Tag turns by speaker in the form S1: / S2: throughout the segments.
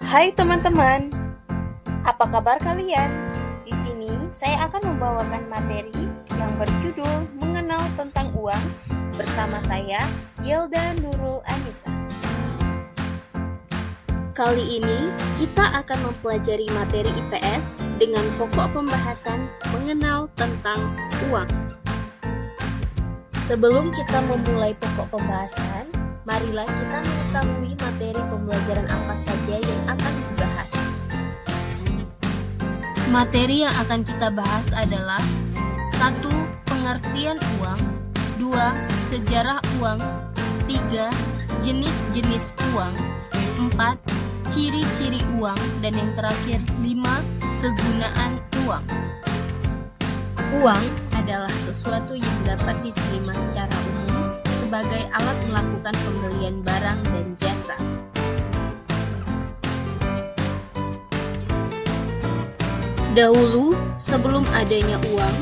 S1: Hai teman-teman, apa kabar kalian? Di sini saya akan membawakan materi yang berjudul Mengenal Tentang Uang bersama saya, Yelda Nurul Anissa. Kali ini kita akan mempelajari materi IPS dengan pokok pembahasan mengenal tentang uang. Sebelum kita memulai pokok pembahasan, marilah kita mengetahui materi pembelajaran apa saja yang akan dibahas. Materi yang akan kita bahas adalah 1. Pengertian uang, 2. Sejarah uang, 3. Jenis-jenis uang, 4. Ciri-ciri uang, dan yang terakhir 5. Kegunaan uang. Uang adalah sesuatu yang dapat diterima secara umum sebagai alat melakukan pembelian barang dan jasa. Dahulu, sebelum adanya uang,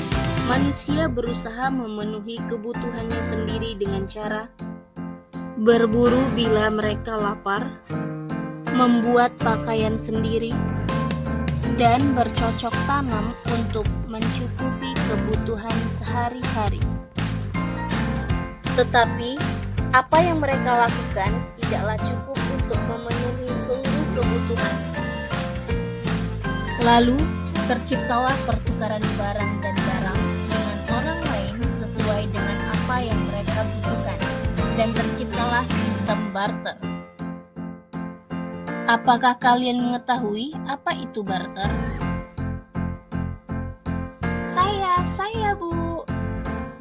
S1: manusia berusaha memenuhi kebutuhannya sendiri dengan cara berburu bila mereka lapar, membuat pakaian sendiri, dan bercocok tanam untuk mencukupi kebutuhan sehari-hari. Tetapi, apa yang mereka lakukan tidaklah cukup untuk memenuhi seluruh kebutuhan. Lalu, terciptalah pertukaran barang dan barang dengan orang lain sesuai dengan apa yang mereka butuhkan, dan terciptalah sistem barter. Apakah kalian mengetahui apa itu barter? Saya, Bu.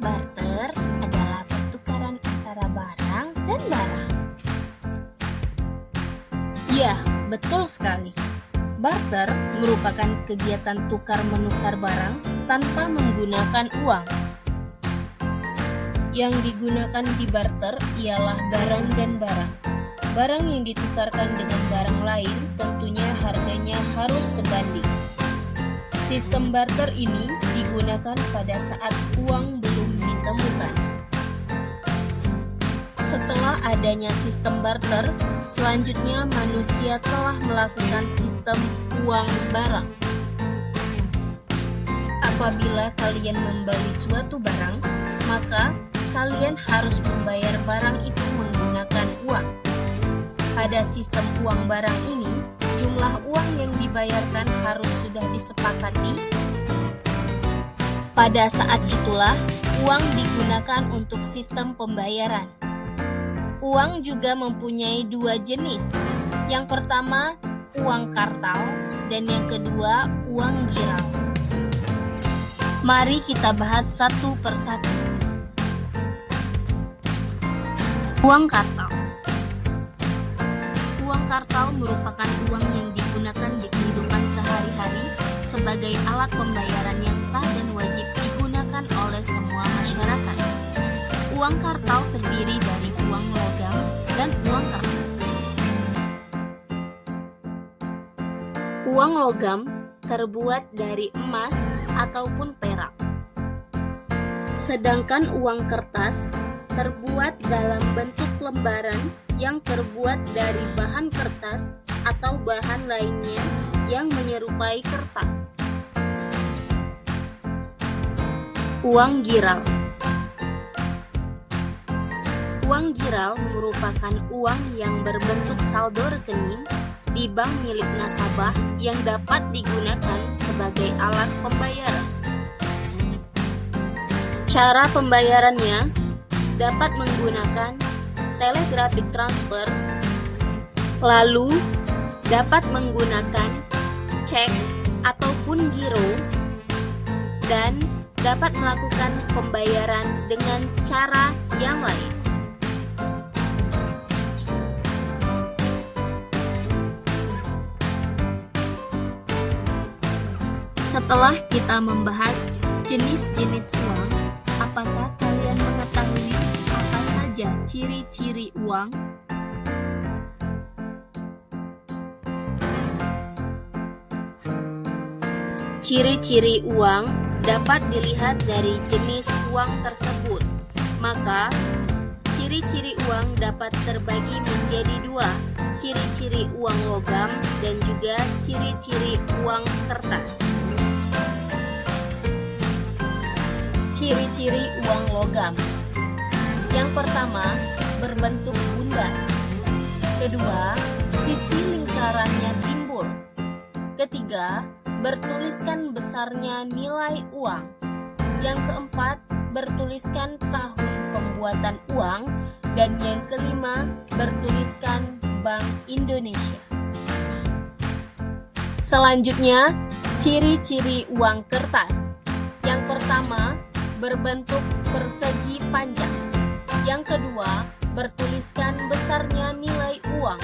S1: Barter adalah pertukaran antara barang dan barang. Ya, betul sekali. Barter merupakan kegiatan tukar-menukar barang tanpa menggunakan uang. Yang digunakan di barter ialah barang dan barang. Barang yang ditukarkan dengan barang lain tentunya harganya harus sebanding. Sistem barter ini digunakan pada saat uang belum ditemukan. Setelah adanya sistem barter, selanjutnya manusia telah melakukan sistem uang barang. Apabila kalian membeli suatu barang, maka kalian harus membayar barang itu menggunakan uang. Pada sistem uang barang ini, jumlah uang yang dibayarkan harus sudah disepakati. Pada saat itulah, uang digunakan untuk sistem pembayaran. Uang juga mempunyai dua jenis. Yang pertama, uang kartal, dan yang kedua, uang giral. Mari kita bahas satu persatu. Uang kartal. Uang kartal merupakan uang yang digunakan di kehidupan sehari-hari sebagai alat pembayaran yang sah dan wajib digunakan oleh semua masyarakat. Uang kartal terdiri dari uang logam dan uang kertas. Uang logam terbuat dari emas ataupun perak. Sedangkan uang kertas terbuat dalam bentuk lembaran yang terbuat dari bahan kertas atau bahan lainnya yang menyerupai kertas. Uang giral. Uang giral merupakan uang yang berbentuk saldo rekening di bank milik nasabah yang dapat digunakan sebagai alat pembayaran. Cara pembayarannya dapat menggunakan telegraphic transfer, lalu dapat menggunakan cek ataupun giro, dan dapat melakukan pembayaran dengan cara yang lain. Setelah kita membahas jenis-jenis uang, apakah kalian mengetahui apa saja ciri-ciri uang? Ciri-ciri uang dapat dilihat dari jenis uang tersebut. Maka, ciri-ciri uang dapat terbagi menjadi dua, ciri-ciri uang logam dan juga ciri-ciri uang kertas. Ciri-ciri uang logam. Yang pertama, berbentuk bundar. Kedua, sisi lingkarannya timbul. Ketiga, bertuliskan besarnya nilai uang. Yang keempat, bertuliskan tahun pembuatan uang. Dan yang kelima, bertuliskan Bank Indonesia. Selanjutnya, ciri-ciri uang kertas. Yang pertama, berbentuk persegi panjang. Yang kedua, bertuliskan besarnya nilai uang.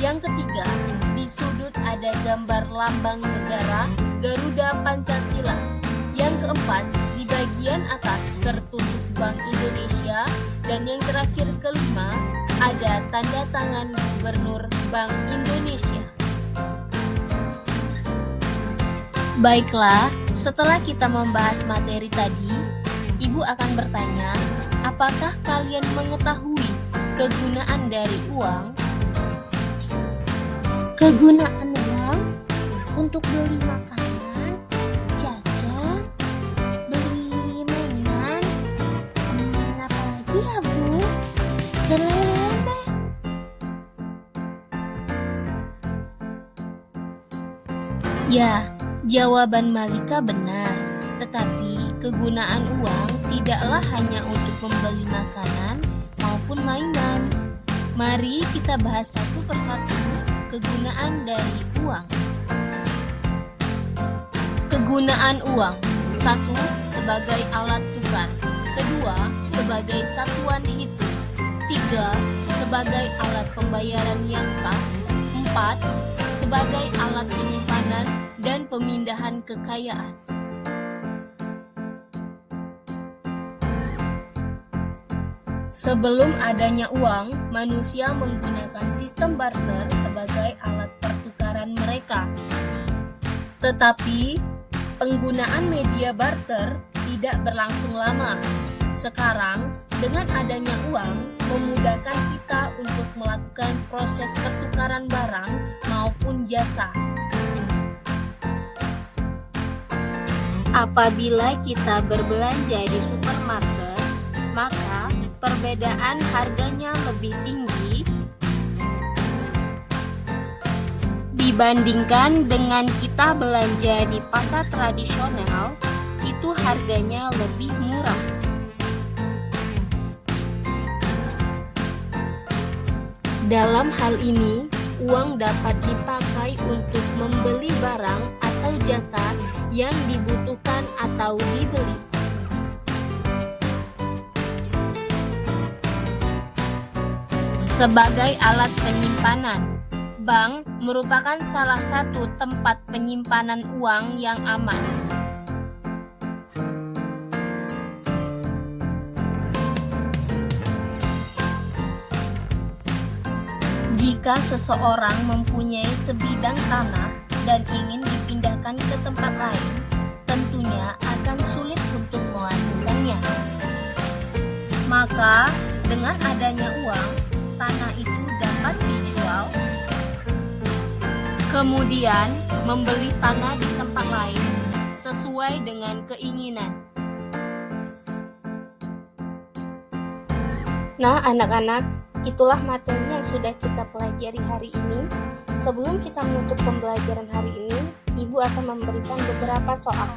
S1: Yang ketiga, di sudut ada gambar lambang negara Garuda Pancasila. Yang keempat, di bagian atas tertulis Bank Indonesia. Dan yang terakhir kelima, ada tanda tangan Gubernur Bank Indonesia. Baiklah, setelah kita membahas materi tadi, Ibu akan bertanya, apakah kalian mengetahui kegunaan dari uang? Kegunaan uang untuk beli makanan, jajan, beli mainan, apa lagi ya Bu? Dan lain-lain deh. Ya, jawaban Malika benar. Tetapi kegunaan uang tidaklah hanya untuk membeli makanan maupun mainan. Mari kita bahas satu persatu kegunaan dari uang. Kegunaan uang. 1. Sebagai alat tukar. 2. Sebagai satuan hitung. 3. Sebagai alat pembayaran yang sah. 4. Sebagai alat penyimpanan dan pemindahan kekayaan. Sebelum adanya uang, manusia menggunakan sistem barter sebagai alat pertukaran mereka. Tetapi, penggunaan media barter tidak berlangsung lama. Sekarang, dengan adanya uang, memudahkan kita untuk melakukan proses pertukaran barang maupun jasa. Apabila kita berbelanja di supermarket, maka perbedaan harganya lebih tinggi dibandingkan dengan kita belanja di pasar tradisional, itu harganya lebih murah. Dalam hal ini, uang dapat dipakai untuk membeli barang atau jasa yang dibutuhkan atau dibeli. Sebagai alat penyimpanan, bank merupakan salah satu tempat penyimpanan uang yang aman. Jika seseorang mempunyai sebidang tanah dan ingin dipindahkan ke tempat lain, tentunya akan sulit untuk melakukannya. Maka, dengan adanya uang, tanah itu dapat dijual, kemudian membeli tanah di tempat lain sesuai dengan keinginan. Nah, anak-anak, itulah materi yang sudah kita pelajari hari ini. Sebelum kita menutup pembelajaran hari ini, Ibu akan memberikan beberapa soal.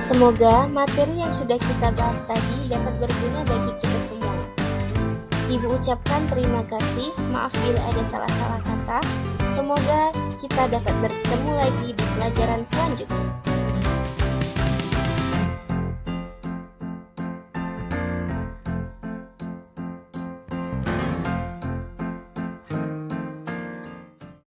S1: Semoga materi yang sudah kita bahas tadi dapat berguna bagi kita semua. Ibu ucapkan terima kasih, maaf bila ada salah-salah kata. Semoga kita dapat bertemu lagi di pelajaran selanjutnya.